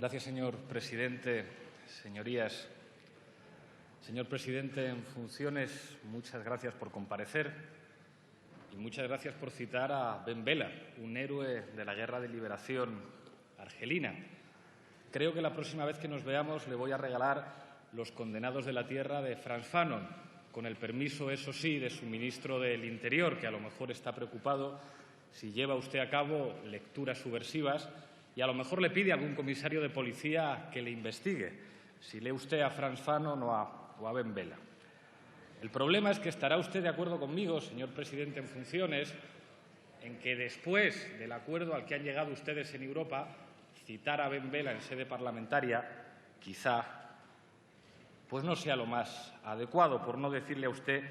Gracias, señor presidente. Señorías, señor presidente en funciones, muchas gracias por comparecer y muchas gracias por citar a Ben Bella, un héroe de la Guerra de Liberación argelina. Creo que la próxima vez que nos veamos le voy a regalar Los condenados de la tierra de Frantz Fanon, con el permiso, eso sí, de su ministro del Interior, que a lo mejor está preocupado si lleva usted a cabo lecturas subversivas y a lo mejor le pide a algún comisario de policía que le investigue, si lee usted a Frantz Fanon o a Ben Bella. El problema es que estará usted de acuerdo conmigo, señor presidente en funciones, en que después del acuerdo al que han llegado ustedes en Europa, citar a Ben Bella en sede parlamentaria quizá pues no sea lo más adecuado, por no decirle a usted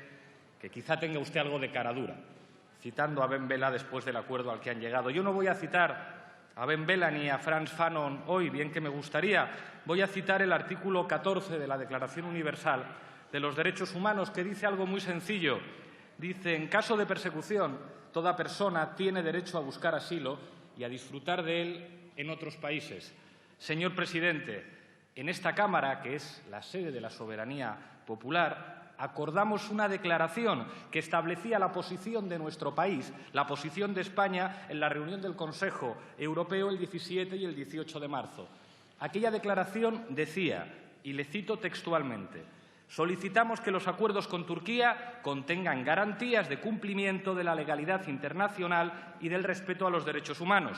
que quizá tenga usted algo de caradura, citando a Ben Bella después del acuerdo al que han llegado. Yo no voy a citar a Ben Bella ni a Frantz Fanon hoy, bien que me gustaría. Voy a citar el artículo 14 de la Declaración Universal de los Derechos Humanos, que dice algo muy sencillo. Dice, en caso de persecución, toda persona tiene derecho a buscar asilo y a disfrutar de él en otros países. Señor presidente, en esta Cámara, que es la sede de la soberanía popular, acordamos una declaración que establecía la posición de nuestro país, la posición de España en la reunión del Consejo Europeo el 17 y el 18 de marzo. Aquella declaración decía, y le cito textualmente, solicitamos que los acuerdos con Turquía contengan garantías de cumplimiento de la legalidad internacional y del respeto a los derechos humanos.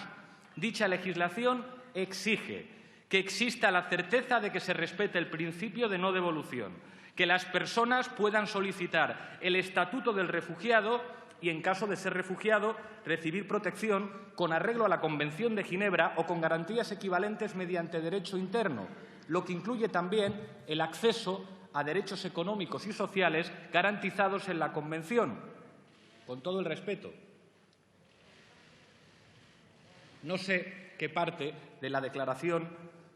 Dicha legislación exige que exista la certeza de que se respete el principio de no devolución, que las personas puedan solicitar el estatuto del refugiado y, en caso de ser refugiado, recibir protección con arreglo a la Convención de Ginebra o con garantías equivalentes mediante derecho interno, lo que incluye también el acceso a derechos económicos y sociales garantizados en la Convención. Con todo el respeto, no sé qué parte de la declaración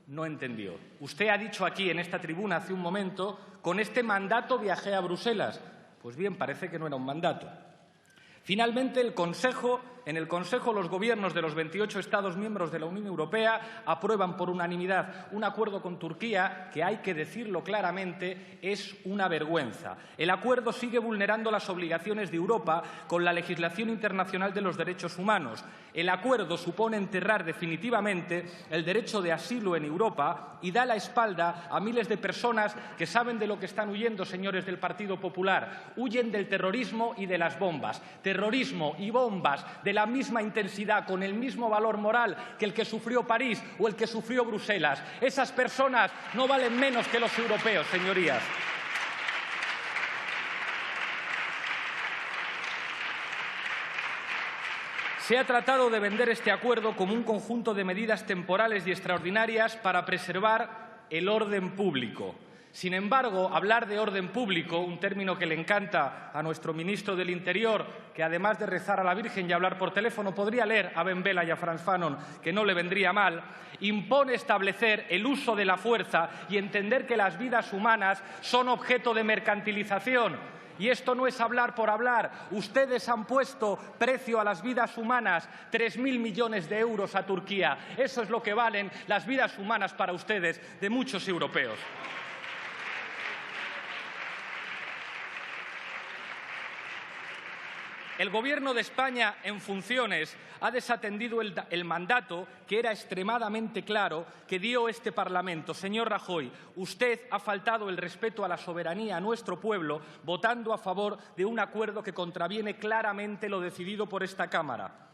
no entendió. Usted ha dicho aquí en esta tribuna hace un momento, con este mandato viajé a Bruselas. Pues bien, parece que no era un mandato. Finalmente, en el Consejo los gobiernos de los 28 Estados miembros de la Unión Europea aprueban por unanimidad un acuerdo con Turquía que, hay que decirlo claramente, es una vergüenza. El acuerdo sigue vulnerando las obligaciones de Europa con la legislación internacional de los derechos humanos. El acuerdo supone enterrar definitivamente el derecho de asilo en Europa y da la espalda a miles de personas que saben de lo que están huyendo, señores del Partido Popular. Huyen del terrorismo y de las bombas. Terrorismo y bombas de la misma intensidad, con el mismo valor moral que el que sufrió París o el que sufrió Bruselas. Esas personas no valen menos que los europeos, señorías. Se ha tratado de vender este acuerdo como un conjunto de medidas temporales y extraordinarias para preservar el orden público. Sin embargo, hablar de orden público, un término que le encanta a nuestro ministro del Interior, que además de rezar a la Virgen y hablar por teléfono, podría leer a Ben Bella y a Frantz Fanon, que no le vendría mal, impone establecer el uso de la fuerza y entender que las vidas humanas son objeto de mercantilización. Y esto no es hablar por hablar. Ustedes han puesto precio a las vidas humanas, 3.000 millones de euros a Turquía. Eso es lo que valen las vidas humanas para ustedes, de muchos europeos. El Gobierno de España en funciones ha desatendido el mandato que era extremadamente claro que dio este Parlamento. Señor Rajoy, usted ha faltado el respeto a la soberanía, a nuestro pueblo, votando a favor de un acuerdo que contraviene claramente lo decidido por esta Cámara.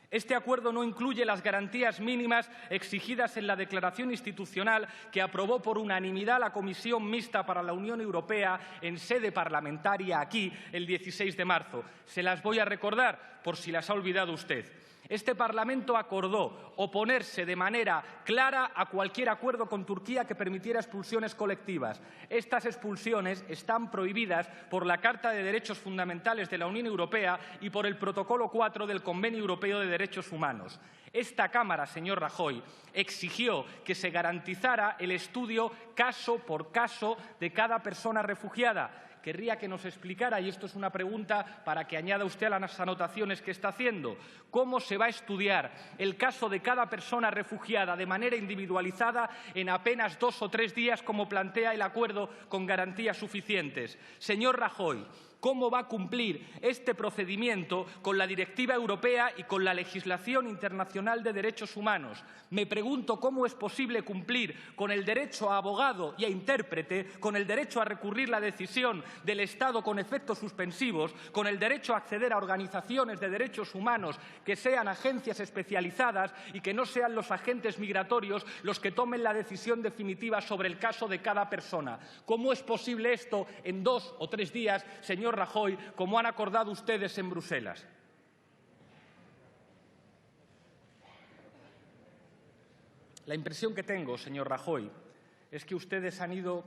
Este acuerdo no incluye las garantías mínimas exigidas en la declaración institucional que aprobó por unanimidad la Comisión Mixta para la Unión Europea en sede parlamentaria aquí el 16 de marzo. Se las voy a recordar por si las ha olvidado usted. Este Parlamento acordó oponerse de manera clara a cualquier acuerdo con Turquía que permitiera expulsiones colectivas. Estas expulsiones están prohibidas por la Carta de Derechos Fundamentales de la Unión Europea y por el Protocolo 4 del Convenio Europeo de Derechos Humanos. Esta Cámara, señor Rajoy, exigió que se garantizara el estudio caso por caso de cada persona refugiada querría que nos explicara, y esto es una pregunta para que añada usted a las anotaciones que está haciendo, cómo se va a estudiar el caso de cada persona refugiada de manera individualizada en apenas 2 o 3 días, como plantea el acuerdo, con garantías suficientes. Señor Rajoy, ¿cómo va a cumplir este procedimiento con la Directiva europea y con la legislación internacional de derechos humanos? Me pregunto cómo es posible cumplir con el derecho a abogado y a intérprete, con el derecho a recurrir la decisión del Estado con efectos suspensivos, con el derecho a acceder a organizaciones de derechos humanos que sean agencias especializadas y que no sean los agentes migratorios los que tomen la decisión definitiva sobre el caso de cada persona. ¿Cómo es posible esto en 2 o 3 días, señor Rajoy, como han acordado ustedes en Bruselas? La impresión que tengo, señor Rajoy, es que ustedes han ido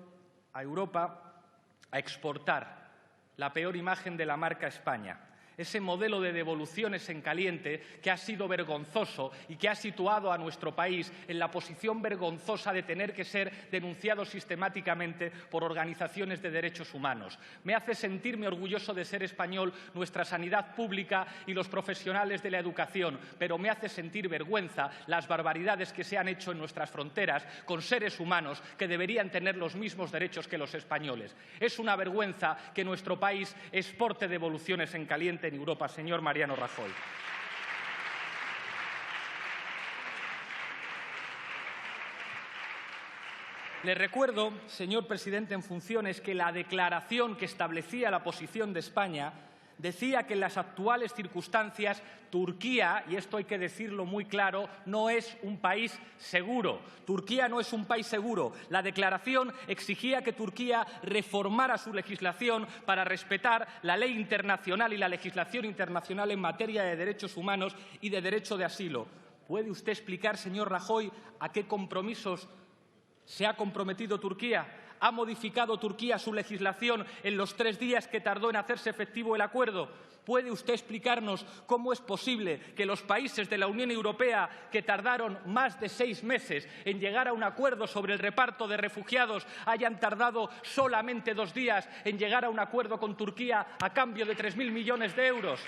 a Europa a exportar la peor imagen de la marca España. Ese modelo de devoluciones en caliente que ha sido vergonzoso y que ha situado a nuestro país en la posición vergonzosa de tener que ser denunciado sistemáticamente por organizaciones de derechos humanos. Me hace sentirme orgulloso de ser español nuestra sanidad pública y los profesionales de la educación, pero me hace sentir vergüenza las barbaridades que se han hecho en nuestras fronteras con seres humanos que deberían tener los mismos derechos que los españoles. Es una vergüenza que nuestro país exporte devoluciones en caliente en Europa, señor Mariano Rajoy. Le recuerdo, señor presidente en funciones, que la declaración que establecía la posición de España decía que en las actuales circunstancias Turquía, y esto hay que decirlo muy claro, no es un país seguro. Turquía no es un país seguro. La declaración exigía que Turquía reformara su legislación para respetar la ley internacional y la legislación internacional en materia de derechos humanos y de derecho de asilo. ¿Puede usted explicar, señor Rajoy, a qué compromisos se ha comprometido Turquía? ¿Ha modificado Turquía su legislación en los 3 días que tardó en hacerse efectivo el acuerdo? ¿Puede usted explicarnos cómo es posible que los países de la Unión Europea, que tardaron más de 6 meses en llegar a un acuerdo sobre el reparto de refugiados, hayan tardado solamente 2 días en llegar a un acuerdo con Turquía a cambio de 3.000 millones de euros?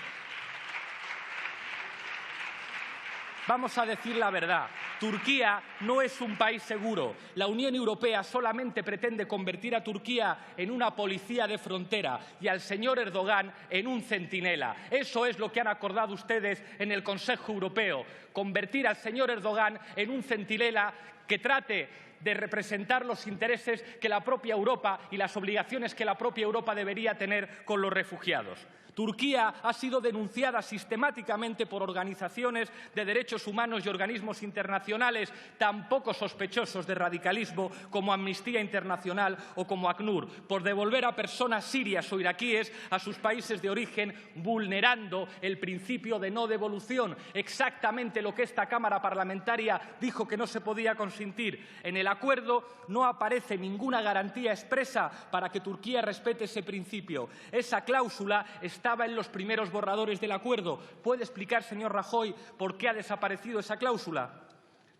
Vamos a decir la verdad. Turquía no es un país seguro. La Unión Europea solamente pretende convertir a Turquía en una policía de frontera y al señor Erdogan en un centinela. Eso es lo que han acordado ustedes en el Consejo Europeo. Convertir al señor Erdogan en un centinela que trate de representar los intereses que la propia Europa y las obligaciones que la propia Europa debería tener con los refugiados. Turquía ha sido denunciada sistemáticamente por organizaciones de derechos humanos y organismos internacionales tan poco sospechosos de radicalismo como Amnistía Internacional o como ACNUR, por devolver a personas sirias o iraquíes a sus países de origen, vulnerando el principio de no devolución, exactamente lo que esta Cámara parlamentaria dijo que no se podía consentir. En el acuerdo no aparece ninguna garantía expresa para que Turquía respete ese principio. Esa cláusula estaba en los primeros borradores del acuerdo. ¿Puede explicar, señor Rajoy, por qué ha desaparecido esa cláusula?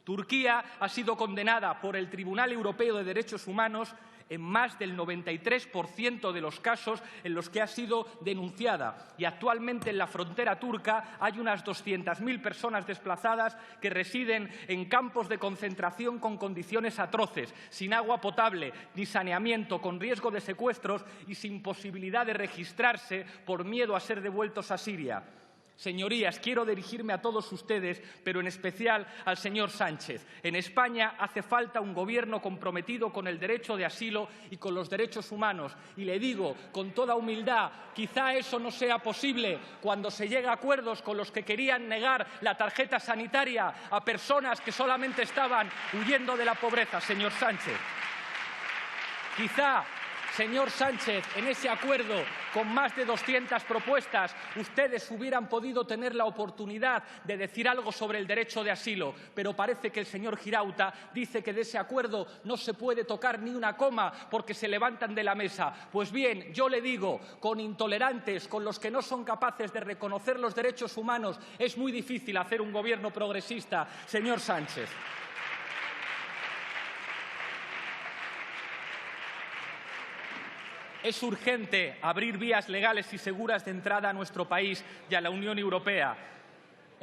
Turquía ha sido condenada por el Tribunal Europeo de Derechos Humanos en más del 93% de los casos en los que ha sido denunciada. Y actualmente en la frontera turca hay unas 200.000 personas desplazadas que residen en campos de concentración con condiciones atroces, sin agua potable ni saneamiento, con riesgo de secuestros y sin posibilidad de registrarse por miedo a ser devueltos a Siria. Señorías, quiero dirigirme a todos ustedes, pero en especial al señor Sánchez. En España hace falta un gobierno comprometido con el derecho de asilo y con los derechos humanos. Y le digo con toda humildad, quizá eso no sea posible cuando se llega a acuerdos con los que querían negar la tarjeta sanitaria a personas que solamente estaban huyendo de la pobreza, señor Sánchez. Quizá, señor Sánchez, en ese acuerdo, con más de 200 propuestas, ustedes hubieran podido tener la oportunidad de decir algo sobre el derecho de asilo, pero parece que el señor Girauta dice que de ese acuerdo no se puede tocar ni una coma porque se levantan de la mesa. Pues bien, yo le digo, con intolerantes, con los que no son capaces de reconocer los derechos humanos, es muy difícil hacer un gobierno progresista, señor Sánchez. Es urgente abrir vías legales y seguras de entrada a nuestro país y a la Unión Europea.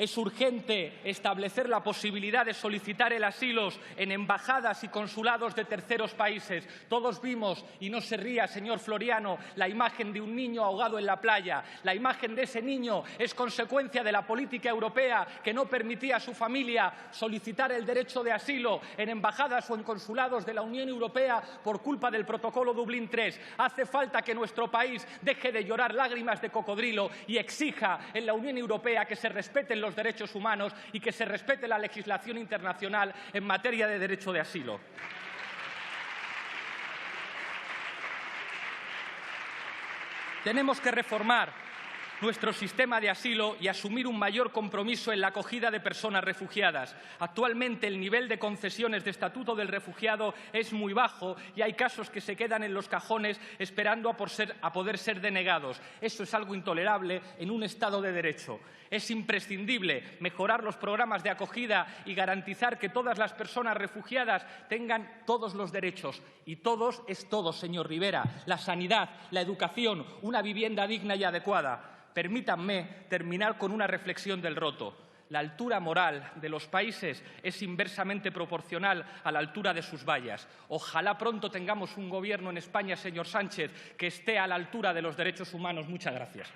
Es urgente establecer la posibilidad de solicitar el asilo en embajadas y consulados de terceros países. Todos vimos, y no se ría, señor Floriano, la imagen de un niño ahogado en la playa. La imagen de ese niño es consecuencia de la política europea que no permitía a su familia solicitar el derecho de asilo en embajadas o en consulados de la Unión Europea por culpa del protocolo Dublín III. Hace falta que nuestro país deje de llorar lágrimas de cocodrilo y exija en la Unión Europea que se respeten los derechos humanos y que se respete la legislación internacional en materia de derecho de asilo. Tenemos que reformar nuestro sistema de asilo y asumir un mayor compromiso en la acogida de personas refugiadas. Actualmente el nivel de concesiones de estatuto del refugiado es muy bajo y hay casos que se quedan en los cajones esperando a poder ser denegados. Eso es algo intolerable en un Estado de Derecho. Es imprescindible mejorar los programas de acogida y garantizar que todas las personas refugiadas tengan todos los derechos. Y todos es todos, señor Rivera. La sanidad, la educación, una vivienda digna y adecuada. Permítanme terminar con una reflexión del Roto. La altura moral de los países es inversamente proporcional a la altura de sus vallas. Ojalá pronto tengamos un gobierno en España, señor Sánchez, que esté a la altura de los derechos humanos. Muchas gracias.